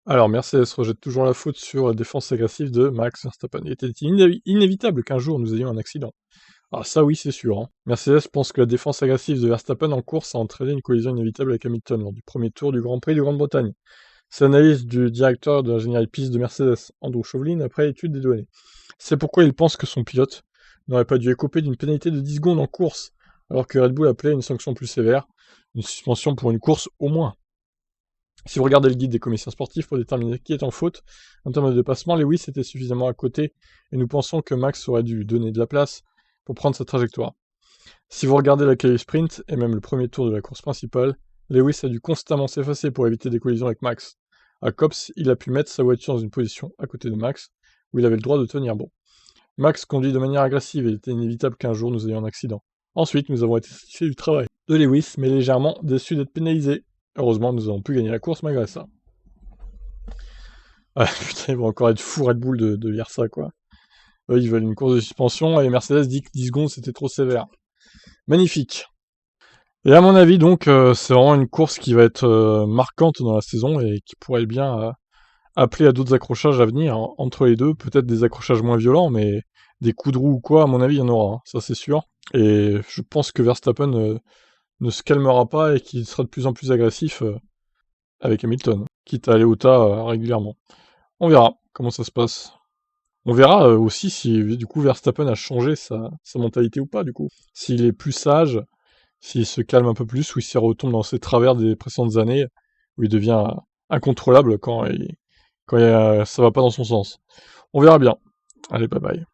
Alors, Mercedes rejette toujours la faute sur la défense agressive de Max Verstappen. Il était inévitable qu'un jour nous ayons un accident. Ah ça oui, c'est sûr, hein. Mercedes pense que la défense agressive de Verstappen en course a entraîné une collision inévitable avec Hamilton lors du premier tour du Grand Prix de Grande-Bretagne. C'est l'analyse du directeur de l'ingénierie piste de Mercedes, Andrew Chauvelin, après étude des données. C'est pourquoi il pense que son pilote n'aurait pas dû écoper d'une pénalité de 10 secondes en course, alors que Red Bull appelait une sanction plus sévère, une suspension pour une course au moins. Si vous regardez le guide des commissaires sportifs pour déterminer qui est en faute, en termes de dépassement, Lewis était suffisamment à côté, et nous pensons que Max aurait dû donner de la place pour prendre sa trajectoire. Si vous regardez la qualif sprint, et même le premier tour de la course principale, Lewis a dû constamment s'effacer pour éviter des collisions avec Max. À Copse, il a pu mettre sa voiture dans une position à côté de Max, où il avait le droit de tenir bon. Max conduit de manière agressive et il était inévitable qu'un jour nous ayons un accident. Ensuite, nous avons été satisfaits du travail de Lewis, mais légèrement déçus d'être pénalisés. Heureusement, nous avons pu gagner la course malgré ça. Ah putain, ils vont encore être fous Red Bull de lire ça, quoi. Eux, ils veulent une course de suspension, et Mercedes dit que 10 secondes c'était trop sévère. Magnifique. Et à mon avis, donc, c'est vraiment une course qui va être marquante dans la saison et qui pourrait bien appeler à d'autres accrochages à venir, hein, entre les deux. Peut-être des accrochages moins violents, mais des coups de roue ou quoi, à mon avis, il y en aura, hein, ça c'est sûr. Et je pense que Verstappen ne se calmera pas et qu'il sera de plus en plus agressif avec Hamilton, quitte à aller au tas régulièrement. On verra comment ça se passe. On verra aussi si du coup Verstappen a changé sa mentalité ou pas, du coup. S'il est plus sage, s'il se calme un peu plus, ou s'il retombe dans ses travers des précédentes années, où il devient incontrôlable quand ça va pas dans son sens. On verra bien. Allez, bye bye.